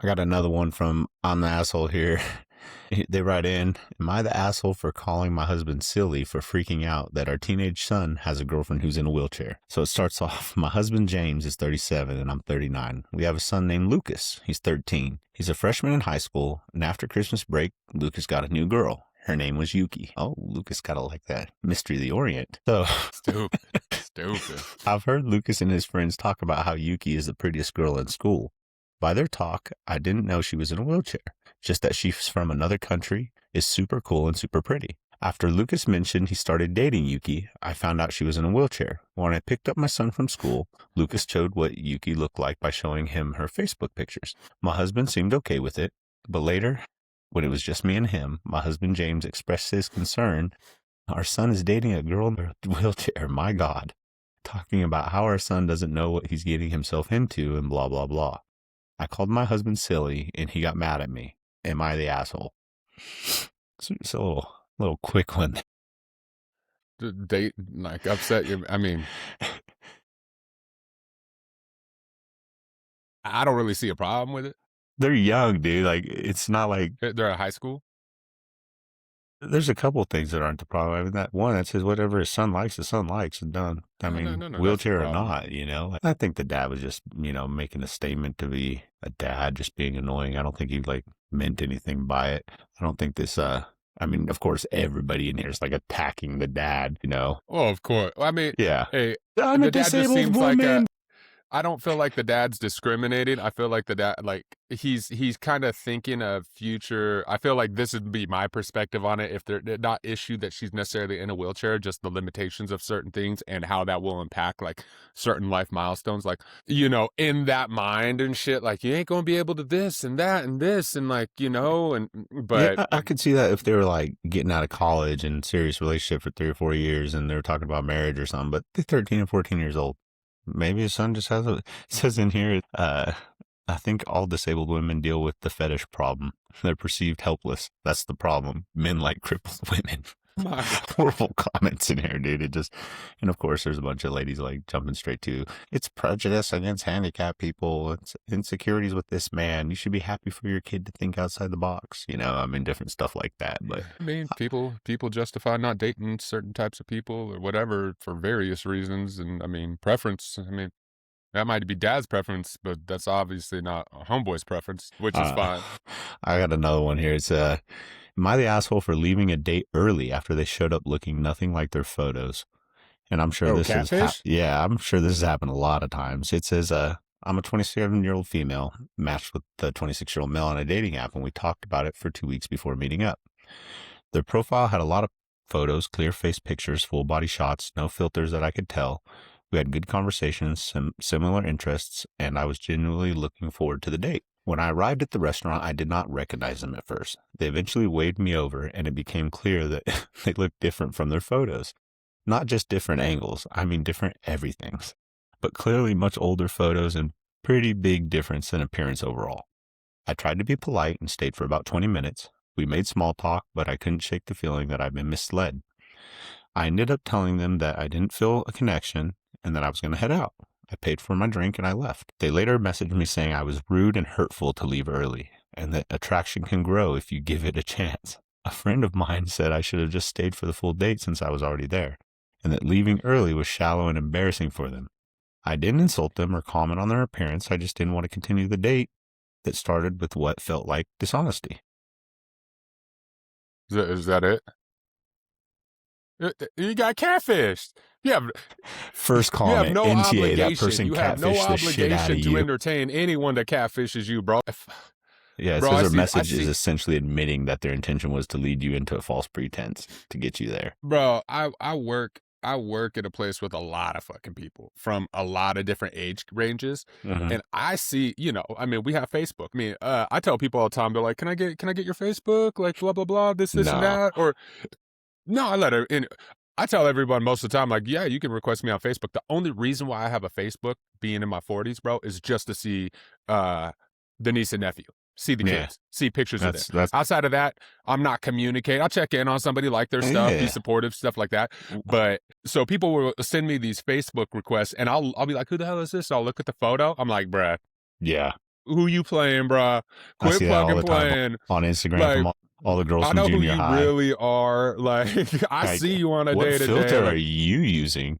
I got another one from I'm the asshole here. They write in, am I the asshole for calling my husband silly for freaking out that our teenage son has a girlfriend who's in a wheelchair? So it starts off, my husband James is 37 and I'm 39. We have a son named Lucas. He's 13. He's a freshman in high school, and after Christmas break, Lucas got a new girl. Her name was Yuki. Oh, Lucas got to like that. Mystery of the Orient. So Stupid. Stupid. I've heard Lucas and his friends talk about how Yuki is the prettiest girl in school. By their talk, I didn't know she was in a wheelchair, just that she's from another country, is super cool and super pretty. After Lucas mentioned he started dating Yuki, I found out she was in a wheelchair. When I picked up my son from school, Lucas showed what Yuki looked like by showing him her Facebook pictures. My husband seemed okay with it, but later, when it was just me and him, my husband James expressed his concern. Our son is dating a girl in a wheelchair, my God. Talking about how our son doesn't know what he's getting himself into and blah, blah, blah. I called my husband silly, and he got mad at me. Am I the asshole? It's a little quick one. The date, like, upset you. I mean, I don't really see a problem with it. They're young, dude. Like, it's not like... They're at high school? There's a couple of things that aren't the problem. I mean, that one that says whatever his son likes, and done. I mean, No, wheelchair or not, you know. I think the dad was just, making a statement to be a dad, just being annoying. I don't think he like meant anything by it. I don't think this. I mean, of course, everybody in here is like attacking the dad, you know. Oh, of course. I mean, Yeah. hey, I'm a the dad just disabled seems woman. like I don't feel like the dad's discriminating. I feel like the dad, like, he's kind of thinking of future. I feel like this would be my perspective on it. If they're not issue that she's necessarily in a wheelchair, just the limitations of certain things and how that will impact like certain life milestones, like, in that mind and shit, like you ain't going to be able to this and that and this and like, but yeah, I could see that if they were like getting out of college and serious relationship for 3 or 4 years and they were talking about marriage or something, but they're 13 and 14 years old. Maybe his son just has it says in here, I think all disabled women deal with the fetish problem. They're perceived helpless. That's the problem. Men like crippled women. Horrible comments in here, dude. And of course, there's a bunch of ladies like jumping straight to, it's prejudice against handicapped people. It's insecurities with this man. You should be happy for your kid to think outside the box. Different stuff like that. But I mean, people justify not dating certain types of people or whatever for various reasons. And I mean, preference. I mean, that might be dad's preference, but that's obviously not a homeboy's preference, which is fine. I got another one here. It's am I the asshole for leaving a date early after they showed up looking nothing like their photos? And I'm sure this is I'm sure this has happened a lot of times. It says, I'm a 27-year-old female matched with the 26-year-old male on a dating app, and we talked about it for 2 weeks before meeting up. Their profile had a lot of photos, clear face pictures, full body shots, no filters that I could tell. We had good conversations, similar interests, and I was genuinely looking forward to the date. When I arrived at the restaurant, I did not recognize them at first. They eventually waved me over, and it became clear that they looked different from their photos. Not just different angles, I mean different everythings. But clearly much older photos and pretty big difference in appearance overall. I tried to be polite and stayed for about 20 minutes. We made small talk, but I couldn't shake the feeling that I'd been misled. I ended up telling them that I didn't feel a connection and that I was going to head out. I paid for my drink and I left. They later messaged me saying I was rude and hurtful to leave early, and that attraction can grow if you give it a chance. A friend of mine said I should have just stayed for the full date since I was already there, and that leaving early was shallow and embarrassing for them. I didn't insult them or comment on their appearance. I just didn't want to continue the date that started with what felt like dishonesty. Is that it? You got catfished. First comment, you have no NTA, obligation. that person you have no catfished the shit out of obligation to you. entertain anyone that catfishes you, bro. Yeah, it says their message is essentially admitting that their intention was to lead you into a false pretense to get you there. Bro, I work at a place with a lot of fucking people from a lot of different age ranges. Mm-hmm. And I see, I mean, we have Facebook. I mean, I tell people all the time, they're like, can I get your Facebook? Like, blah, blah, blah, this, and that. Or, no, I let her in. I tell everyone most of the time, like, yeah, you can request me on Facebook. The only reason why I have a Facebook, being in my 40s, bro, is just to see the niece and nephew. See the kids, see pictures of them. Outside of that, I'm not communicating. I'll check in on somebody, like their stuff, be supportive, stuff like that. But so people will send me these Facebook requests, and I'll be like, who the hell is this? I'll look at the photo. I'm like, bruh. Yeah. who you playing, bro. I Quit see that all fucking the time playing. on Instagram Like, from all the girls I from know who junior you high. really are. Like, I Like, see you on a what day-to-day. filter Like, are you using?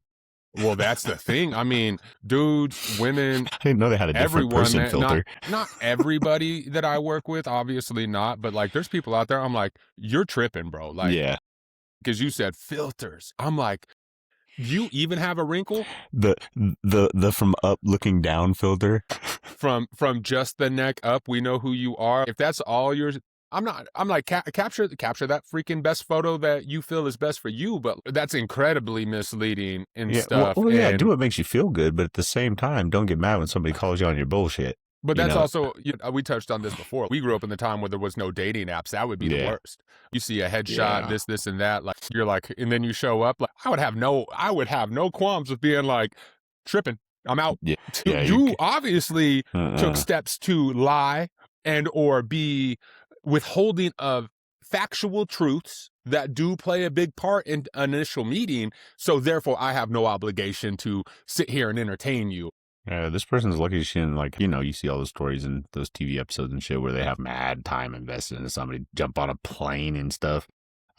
well, that's the thing. I mean, dudes, women, I didn't know they had a different everyone, person man. filter. Not everybody that I work with, obviously not, but like there's people out there, I'm like, you're tripping, bro. Like, Yeah. because you said filters. I'm like, do you even have a wrinkle? The from up looking down filter. From just the neck up, we know who you are. If that's all yours, I'm like, capture that freaking best photo that you feel is best for you, but that's incredibly misleading and Yeah, stuff. well, yeah, do And what makes you feel good, but at the same time, don't get mad when somebody calls you on your bullshit. but You that's know? also, we touched on this before. We grew up in the time where there was no dating apps. That would be the Yeah. worst. You see a headshot, Yeah. this and that. Like you're like, and then you show up. Like I would have no qualms with being like tripping. I'm out. Yeah. You obviously took steps to lie and or be withholding of factual truths that do play a big part in an initial meeting. So therefore, I have no obligation to sit here and entertain you. This person's lucky she didn't, like, you see all those stories and those TV episodes and shit where they have mad time invested into somebody jump on a plane and stuff.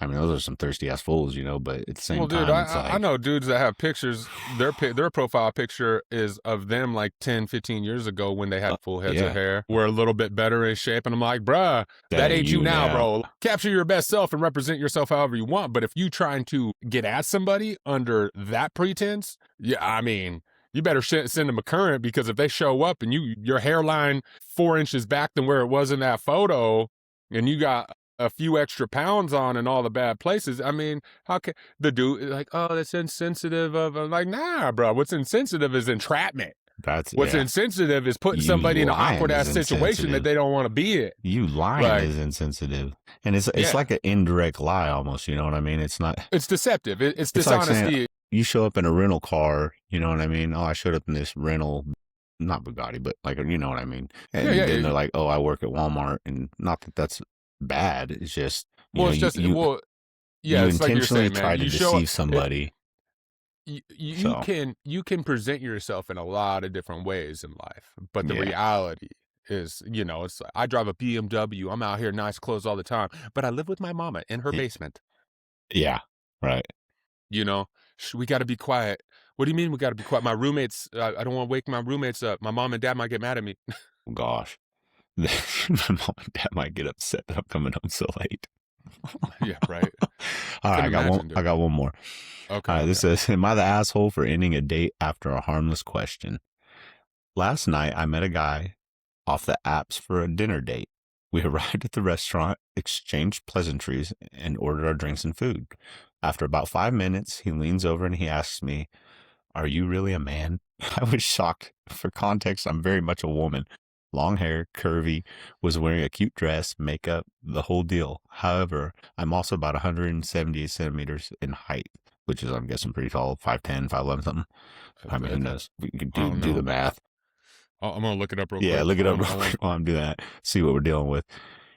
I mean, those are some thirsty ass fools, but at the same time, it's like, I know dudes that have pictures. Their profile picture is of them like 10, 15 years ago when they had full heads of hair, were a little bit better in shape. And I'm like, bruh, that ain't you now, bro. Capture your best self and represent yourself however you want. But if you trying to get at somebody under that pretense, yeah, I mean, you better send them a current, because if they show up and your hairline 4 inches back than where it was in that photo, and you got a few extra pounds on in all the bad places. I mean, how can the dude like, oh, that's insensitive I'm like, nah, bro. What's insensitive is entrapment. What's insensitive is putting somebody in an awkward ass situation that they don't want to be in. You lying is insensitive. And it's like an indirect lie almost, you know what I mean? It's not. It's deceptive. It's dishonesty. Like saying, you show up in a rental car, you know what I mean? Oh, I showed up in this rental, not Bugatti, but like, you know what I mean? And then they're like, oh, I work at Walmart. And not that that's bad. It's just, you intentionally try to deceive somebody. You can present yourself in a lot of different ways in life, but the reality is, it's like, I drive a BMW. I'm out here, nice clothes all the time, but I live with my mama in her basement. Yeah, right. We got to be quiet. What do you mean we got to be quiet? My roommates, I don't want to wake my roommates up. My mom and dad might get mad at me. Gosh. My mom and dad might get upset that I'm coming home so late. Yeah, right. All right, I got one more. Okay. This says, am I the asshole for ending a date after a harmless question? Last night, I met a guy off the apps for a dinner date. We arrived at the restaurant, exchanged pleasantries, and ordered our drinks and food. After about 5 minutes, he leans over and he asks me, are you really a man? I was shocked. For context, I'm very much a woman. Long hair, curvy, was wearing a cute dress, makeup, the whole deal. However, I'm also about 178 centimeters in height, which is, I'm guessing, pretty tall, 5'10", 5'11", something. I mean, who knows? We can do the math. I'm going to look it up real quick. Yeah, look it up real quick while I'm doing that. See what we're dealing with.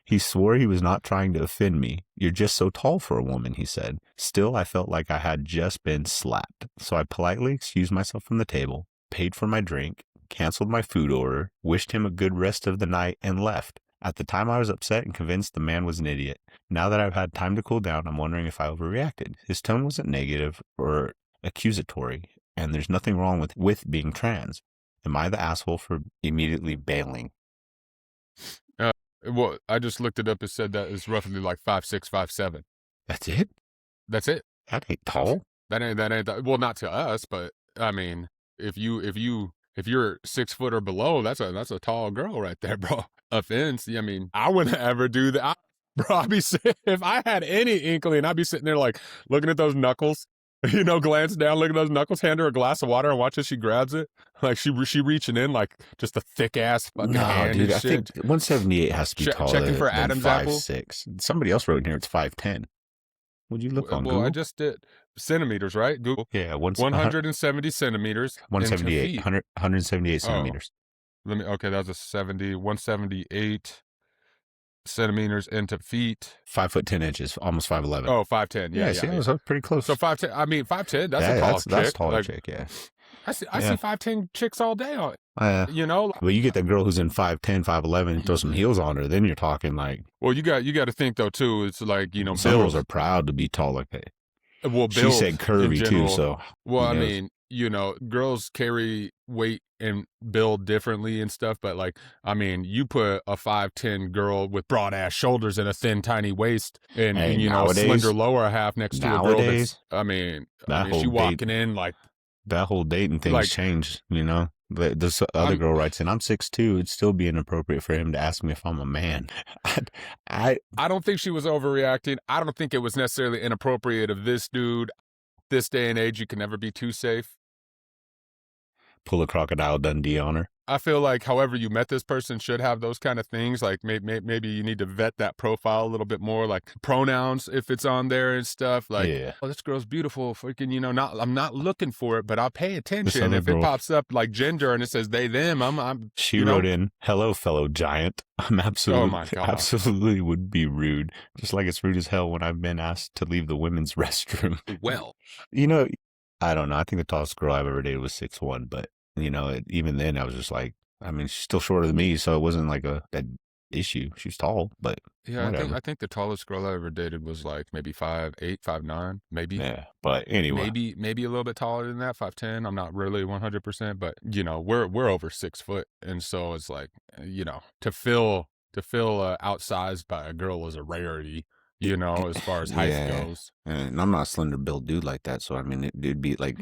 He swore he was not trying to offend me. You're just so tall for a woman, he said. Still, I felt like I had just been slapped. So I politely excused myself from the table, paid for my drink, canceled my food order, wished him a good rest of the night, and left. At the time, I was upset and convinced the man was an idiot. Now that I've had time to cool down, I'm wondering if I overreacted. His tone wasn't negative or accusatory, and there's nothing wrong with being trans. Am I the asshole for immediately bailing? Well, I just looked it up. It said that it's roughly like 5'6", 5'7". That's it? That's it. That ain't tall. That ain't well, not to us, but I mean, if you're 6 foot or below, that's a tall girl right there, bro. Offense. I mean, I wouldn't ever do that. Bro, I'd be if I had any inkling, I'd be sitting there like looking at those knuckles, glance down, look at those knuckles, hand her a glass of water and watch as she grabs it. Like she reaching in like just a thick ass fucking hand. Dude, and I think 178 has to be taller checking for than Adam's 5'6". Somebody else wrote in here it's 5'10". Would you look on Google? Well, I just did centimeters, right? Google. Yeah, 170 centimeters. 178. 178 centimeters. Okay, that's 178 centimeters into feet. 5'10", almost 5'11". Oh, 5'10". Yeah. See, I was pretty close. So 5'10". I mean, 5'10". That's a tall chick. That's a taller chick. Yeah. I see 5'10" chicks all day on, you know. Well, you get that girl who's in 5'10", 5'11", throw some heels on her, then you're talking like. Well, you got to think though too. It's like, you know, some girls are proud to be tall like that. Well, she said curvy too, so. Well, I mean, you know, girls carry weight and build differently and stuff, but like, I mean, you put a 5'10" girl with broad ass shoulders and a thin, tiny waist, and you know, a slender lower half next to a girl that's, I mean, she walking in like. That whole dating thing's changed, you know. This other girl writes in, I'm 6'2". It'd still be inappropriate for him to ask me if I'm a man. I don't think she was overreacting. I don't think it was necessarily inappropriate of this dude. This day and age, you can never be too safe. Pull a Crocodile Dundee on her. I feel like however you met this person should have those kind of things. Like maybe you need to vet that profile a little bit more, like pronouns if it's on there and stuff. Like, oh, this girl's beautiful. Freaking, you know, I'm not looking for it, but I'll pay attention. If it pops up like gender and it says they, them, I'm. She wrote in, hello, fellow giant. I'm absolutely, oh my God. Absolutely would be rude. Just like it's rude as hell when I've been asked to leave the women's restroom. Well, you know, I don't know. I think the tallest girl I've ever dated was 6'1", but. You know, even then I was just like, I mean, she's still shorter than me, so it wasn't like that issue. She was tall, but yeah, I think the tallest girl I ever dated was like maybe 5'8", 5'9", maybe. Yeah, but anyway, maybe a little bit taller than that, 5'10". I'm not really 100%, but you know, we're over 6 foot, and so it's like, you know, to feel outsized by a girl is a rarity. You know, as far as height goes. And I'm not a slender built dude like that. So, I mean, it'd be like,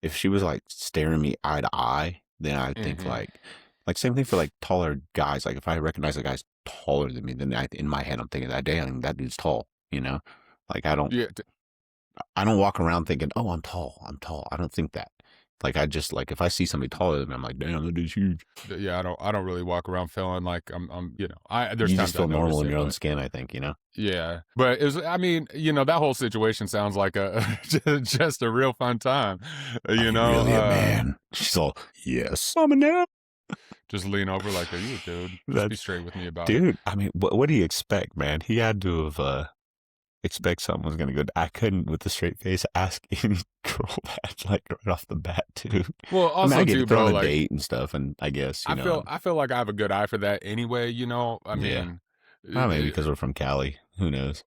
if she was like staring me eye to eye, then I think like same thing for like taller guys. Like if I recognize a guy's taller than me, then in my head, I'm thinking that, damn, that dude's tall, you know? Like I don't walk around thinking, oh, I'm tall. I don't think that. Like I just like if I see somebody taller than me, I'm like, damn, that dude's huge. Yeah, I don't really walk around feeling like I'm you know, there's you times just feel normal in your own skin, I think, you know. Yeah, but it was, I mean, you know, that whole situation sounds like just a real fun time, you know. Really a man? She's all, yes, I'm a man. Just lean over like, are you a dude? Just be straight with me about it. Dude, I mean, what do you expect, man? He had to have expect something was going to go. I couldn't, with a straight face, ask any girl that, like, right off the bat, too. Well, also, I get too, to go bro, on a like, date and stuff, and I guess, you know. I feel like I have a good eye for that anyway, you know? I mean. Well, maybe because we're from Cali. Who knows?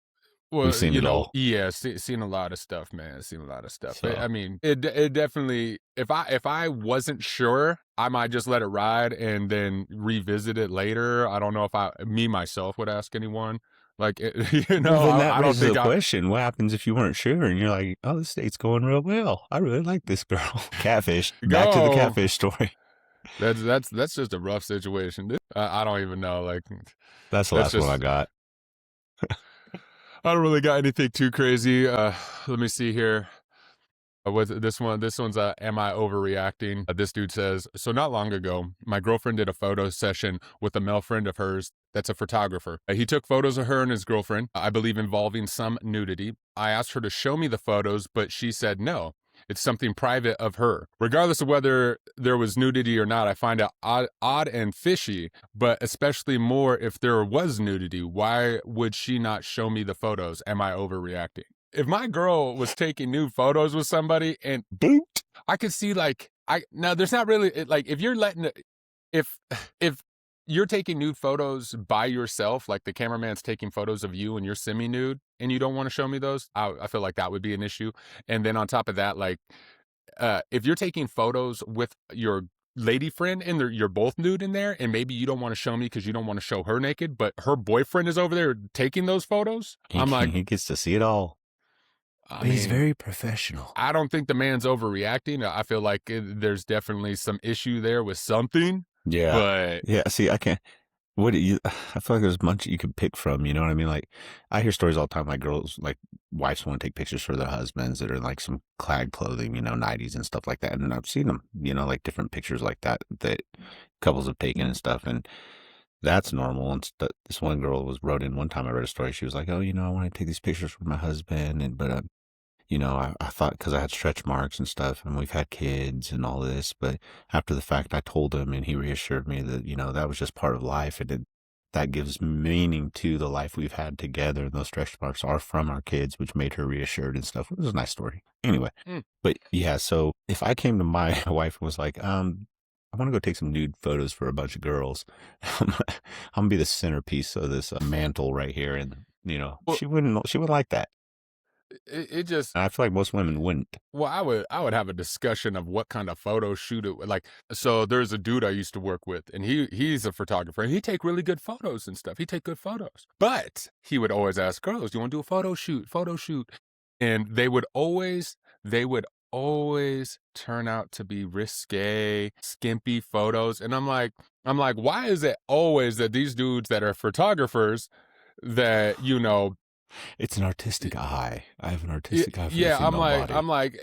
Well, we've seen it all. Yeah, seen a lot of stuff, man. Seen a lot of stuff. So. I mean, it definitely. If I wasn't sure, I might just let it ride and then revisit it later. I don't know if myself would ask anyone. Like, you know, well, then that raises the question: what happens if you weren't sure and you're like, "Oh, this date's going real well. I really like this girl." Catfish. Back to the catfish story. That's just a rough situation. I don't even know. Like, that's the last one I got. I don't really got anything too crazy. Let me see here. With this one, this one's am I overreacting? This dude says, so not long ago, my girlfriend did a photo session with a male friend of hers that's a photographer. He took photos of her and his girlfriend, I believe involving some nudity. I asked her to show me the photos, but she said no. It's something private of her. Regardless of whether there was nudity or not, I find it odd and fishy, but especially more if there was nudity. Why would she not show me the photos? Am I overreacting? If my girl was taking nude photos with somebody and boot, I could see like, now there's not really, like if you're letting, if you're taking nude photos by yourself, like the cameraman's taking photos of you and you're semi-nude and you don't want to show me those, I feel like that would be an issue. And then on top of that, like, if you're taking photos with your lady friend and you're both nude in there and maybe you don't want to show me because you don't want to show her naked, but her boyfriend is over there taking those photos, I'm like, he gets to see it all. He's very professional. I don't think the man's overreacting. I feel like there's definitely some issue there with something. Yeah. But yeah, see, I can't. I feel like there's much you could pick from, you know what I mean? Like, I hear stories all the time, like girls, like wives want to take pictures for their husbands that are like some clad clothing, you know, 90s and stuff like that. And I've seen them, you know, like different pictures like that couples have taken and stuff. And that's normal. And this one girl wrote in one time, I read a story. She was like, oh, you know, I want to take these pictures for my husband. But you know, I thought because I had stretch marks and stuff and we've had kids and all this, but after the fact, I told him and he reassured me that, you know, that was just part of life. that gives meaning to the life we've had together. And those stretch marks are from our kids, which made her reassured and stuff. It was a nice story. Anyway, but yeah, so if I came to my wife and was like, I want to go take some nude photos for a bunch of girls, I'm gonna be the centerpiece of this mantle right here, and she wouldn't like that. It just, and I feel like most women wouldn't. Well, I would have a discussion of what kind of photo shoot it would like. So there's a dude I used to work with, and he's a photographer. He take really good photos and stuff. He take good photos, but he would always ask girls, "Do you want to do a photo shoot? Photo shoot?" And they would always turn out to be risque, skimpy photos. And I'm like, why is it always that these dudes that are photographers that it's an artistic eye. I have an artistic eye for the female body. I'm like,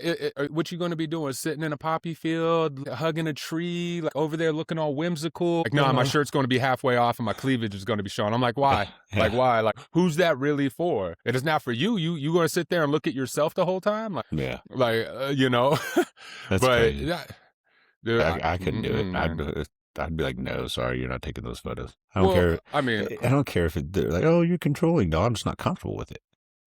what you going to be doing? Sitting in a poppy field, hugging a tree, like over there looking all whimsical? Like, no, my shirt's going to be halfway off and my cleavage is going to be showing. I'm like, why? Like, why? Like, who's that really for? It is not for you. You going to sit there and look at yourself the whole time? Like, yeah. Like, That's but crazy. Dude, I couldn't do it. I'd be like, no, sorry, you're not taking those photos. I don't care. I mean, I don't care if they're like, oh, you're controlling. No, I'm just not comfortable with it.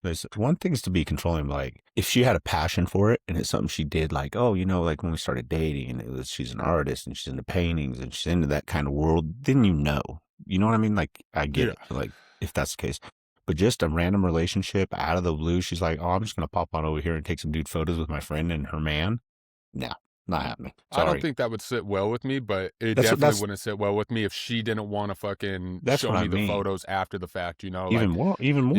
There's one thing is to be controlling. Like if she had a passion for it and it's something she did, like, oh, like when we started dating and she's an artist and she's into paintings and she's into that kind of world, then you know what I mean? Like I get it. Like if that's the case, but just a random relationship out of the blue, she's like, oh, I'm just going to pop on over here and take some dude photos with my friend and her man. No. Not happening. Sorry. I don't think that would sit well with me, but it definitely wouldn't sit well with me if she didn't want to fucking show me the photos after the fact, Even more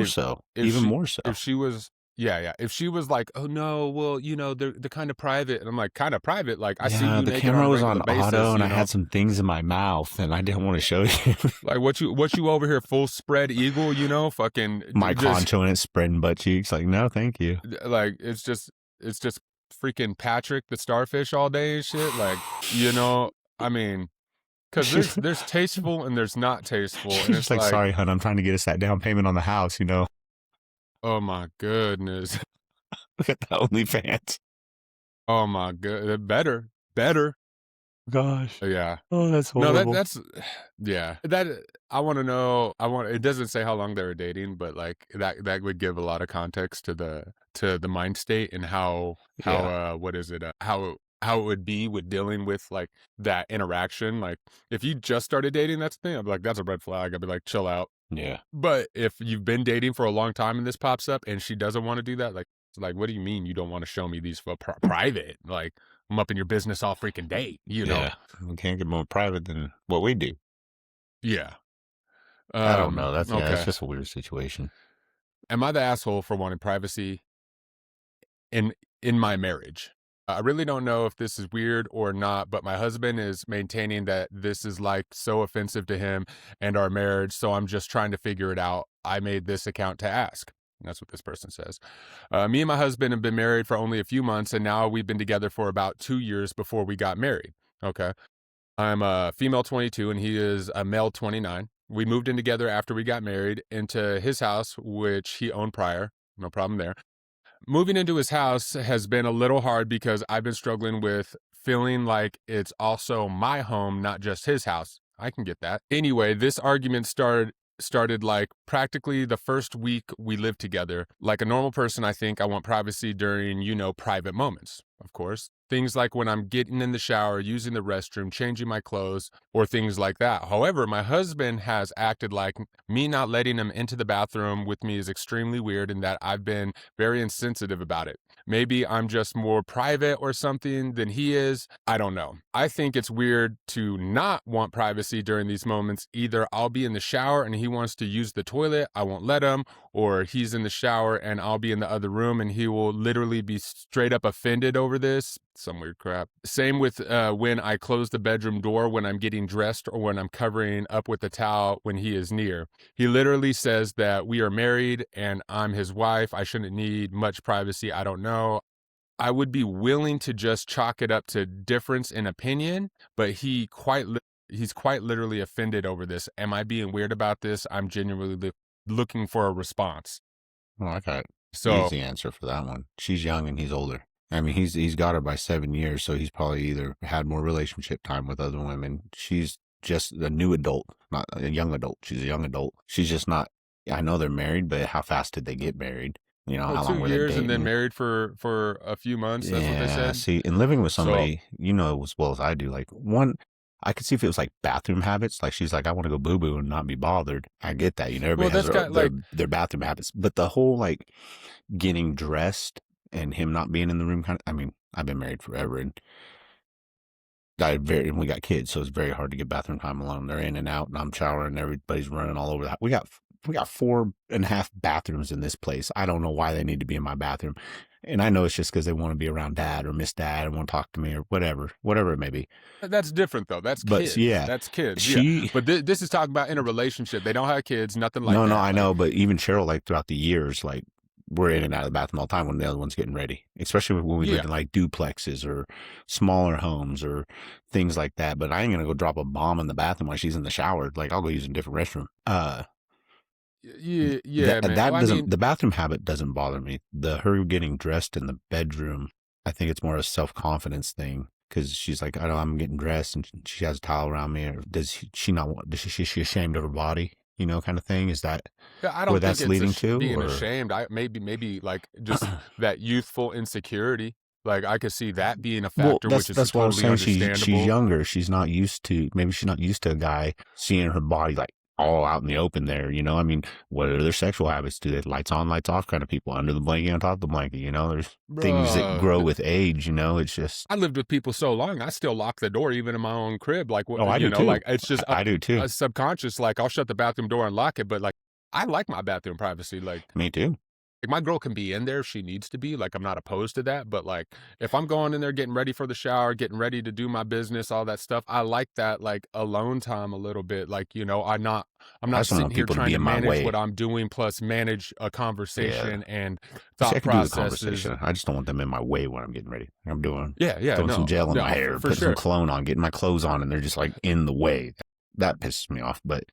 so. If she was, if she was like, oh no, well, they're kind of private, and I'm like, kind of private, like I see you the naked camera was on basis, auto, and I had some things in my mouth, and I didn't want to show you. Like what you over here full spread eagle, fucking my poncho and it spreading butt cheeks. Like no, thank you. Like it's just freaking Patrick the starfish all day and shit. Like, I mean, because there's tasteful and there's not tasteful. And it's like, sorry, hun, I'm trying to get us that down payment on the house, Oh my goodness. Look at the OnlyFans. Oh my god. Better. Gosh. Yeah. Oh, that's horrible. No, that's yeah. That I want to know. It doesn't say how long they were dating, but like that would give a lot of context to the mind state and how what is it? How it would be with dealing with like that interaction. Like if you just started dating, that's the thing. I'd be like, that's a red flag. I'd be like, chill out. Yeah. But if you've been dating for a long time and this pops up and she doesn't want to do that, like what do you mean you don't want to show me these for private? Like I'm up in your business all freaking day, Yeah, we can't get more private than what we do. Yeah. I don't know. That's just a weird situation. Am I the asshole for wanting privacy in my marriage? I really don't know if this is weird or not, but my husband is maintaining that this is like so offensive to him and our marriage, so I'm just trying to figure it out. I made this account to ask. That's what this person says. Me and my husband have been married for only a few months, and now we've been together for about 2 years before we got married. Okay. I'm a female 22, and he is a male 29. We moved in together after we got married into his house, which he owned prior. No problem there. Moving into his house has been a little hard because I've been struggling with feeling like it's also my home, not just his house. I can get that. Anyway, this argument started like practically the first week we lived together. Like a normal person, I think I want privacy during, private moments, of course. Things like when I'm getting in the shower, using the restroom, changing my clothes, or things like that. However, my husband has acted like me not letting him into the bathroom with me is extremely weird and that I've been very insensitive about it. Maybe I'm just more private or something than he is. I don't know. I think it's weird to not want privacy during these moments. Either I'll be in the shower and he wants to use the toilet, I won't let him, or he's in the shower and I'll be in the other room and he will literally be straight up offended over this. Some weird crap. Same with when I close the bedroom door when I'm getting dressed or when I'm covering up with the towel when he is near. He literally says that we are married and I'm his wife. I shouldn't need much privacy. I don't know. I would be willing to just chalk it up to difference in opinion, but he's quite literally offended over this. Am I being weird about this? I'm genuinely looking for a response. Well, I got an easy answer for that one. She's young and he's older. I mean, he's got her by 7 years, so he's probably either had more relationship time with other women. She's just a new adult, not a young adult. She's a young adult. She's just not. I know they're married, but how fast did they get married? You know, Oh, how two long were they years and then dating? married for a few months. That's what they Yeah, said. see, and living with So, somebody, you know as well as I do, like one, I could see if it was like bathroom habits. Like she's like, I want to go boo boo and not be bothered. I get that. You know, everybody well, has that's kind of like their bathroom habits, but the whole like getting dressed and him not being in the room kind of. I mean, I've been married forever and and we got kids, so it's very hard to get bathroom time alone. They're in and out, and I'm showering. Everybody's running all over the house. We got 4.5 bathrooms in this place. I don't know why they need to be in my bathroom. And I know it's just because they want to be around dad or miss dad and want to talk to me or whatever it may be. that's different though. That's But kids. yeah, That's kids. Yeah. she, But this is talking about in a relationship. They don't have kids. Nothing like no, that. I Like, know. But even Cheryl, like throughout the years, like we're in and out of the bathroom all the time when the other one's getting ready, especially when we lived yeah. in like duplexes or smaller homes or things like that. But I ain't going to go drop a bomb in the bathroom while she's in the shower. Like I'll go use a different restroom. Yeah, That yeah, man. Well, that I doesn't mean, the bathroom habit doesn't bother me. The her getting dressed in the bedroom, I think it's more a self confidence thing because she's like, I know I'm getting dressed and she has a towel around me. Or does she not want? Does she ashamed of her body? You know, kind of thing. Is that I where don't think that's it's leading to? being Or ashamed. I maybe like just that youthful insecurity. Like I could see that being a well, factor, which is that's what I was totally saying. She's understandable. younger. She's not used to. Maybe she's not used to a guy seeing her body like all out in the open there. You know, I mean, what are their sexual habits? Do they lights on, lights off kind of people under the blanket, on top of the blanket? You know, there's things that Bruh, grow with age. You know, it's just. I lived with people so long, I still lock the door even in my own crib. Like, Oh, I do you know, too. like it's just I do too. a subconscious. Like, I'll shut the bathroom door and lock it, but like, I like my bathroom privacy. Me too. Like my girl can be in there if she needs to be. Like, I'm not opposed to that. But like, if I'm going in there, getting ready for the shower, getting ready to do my business, all that stuff, I like that like alone time a little bit. Like, you know, I'm I not just don't sitting want here people to trying be to in my manage way. what I'm doing, plus manage a Yeah. conversation and See, I thought can do the processes. conversation. I just don't want them in my way when I'm getting ready. I'm Yeah, yeah, throwing some no, gel in my no, hair, for putting some sure. cologne on, getting my clothes on, and they're just like in the way. That pisses me off. But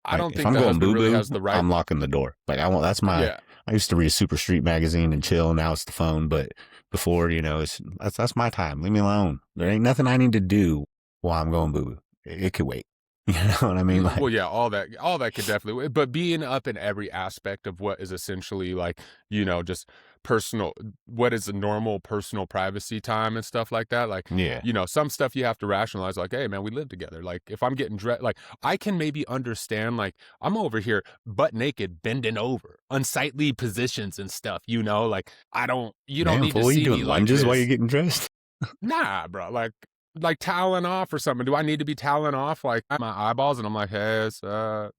I like, don't if think I'm the going husband boo really boo, has the right. I'm locking the door. Like I want. That's my. Yeah, I used to read Super Street magazine and chill. Now it's the phone. But before, you know, that's my time. Leave me alone. There ain't nothing I need to do while I'm going boo boo. It could wait. You know what I mean? well, Like, yeah, all that could definitely, but being up in every aspect of what is essentially like, you know, just personal, what is a normal personal privacy time and stuff like that. Like, yeah, you know, some stuff you have to rationalize, like, hey, man, we live together. Like, if I'm getting dressed, like, I can maybe understand, like, I'm over here butt naked, bending over, unsightly positions and stuff, you know, like, you don't damn need to fool, you see me doing like lunges while you're this. getting dressed? Nah, bro. Like toweling off or something. Do I need to be toweling off like my eyeballs? And I'm like, hey, it's like,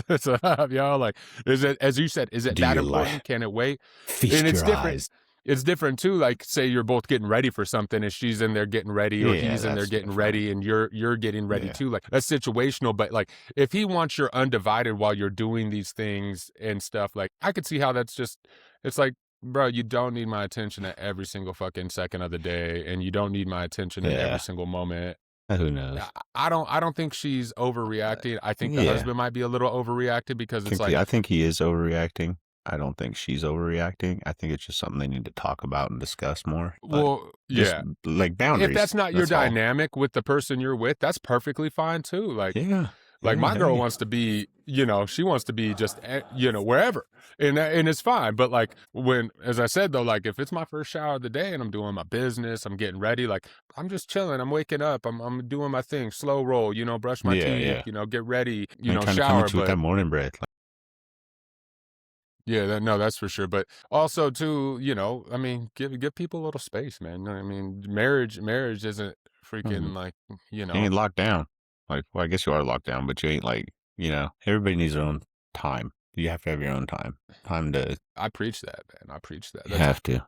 what's up, y'all? Like, is it, as you said, is it Do that you like important? Can it wait? And feast it's your different. eyes? It's different too. Like, say you're both getting ready for something, and she's in there getting ready, or Yeah, he's in there that's getting different. ready, and you're getting ready Yeah. too. Like, that's situational. But like, if he wants your undivided while you're doing these things and stuff, like, I could see how that's just. It's like, bro, you don't need my attention at every single fucking second of the day, and you don't need my attention in every Yeah. single moment. Who knows? I don't think she's overreacting. I think the Yeah. husband might be a little overreacted because it's like, I think he is overreacting. I don't think she's overreacting. I think it's just something they need to talk about and discuss more. But well, just yeah. like If boundaries. that's not your That's all. dynamic with the person you're with, that's perfectly fine too. Yeah. Like Yeah. my girl Hey. wants to be, you know, she wants to be just, you know, wherever, and it's fine. But like when, as I said though, like if it's my first shower of the day and I'm doing my business, I'm getting ready, like I'm just chilling, I'm waking up, I'm doing my thing, slow roll, you know, brush my Yeah. teeth, Yeah. you know, get ready, I you ain't know, trying to come shower. at you with that But morning breath. Like, yeah, no, that's for sure. But also too, you know, I mean, give people a little space, man. I mean, marriage isn't mm, freaking like, you you know. ain't locked down. Like, well, I guess you are locked down, but you ain't like, you know, everybody needs their own time. You have to have your own time. Time to, I preach that, man. I preach that. you That's have to.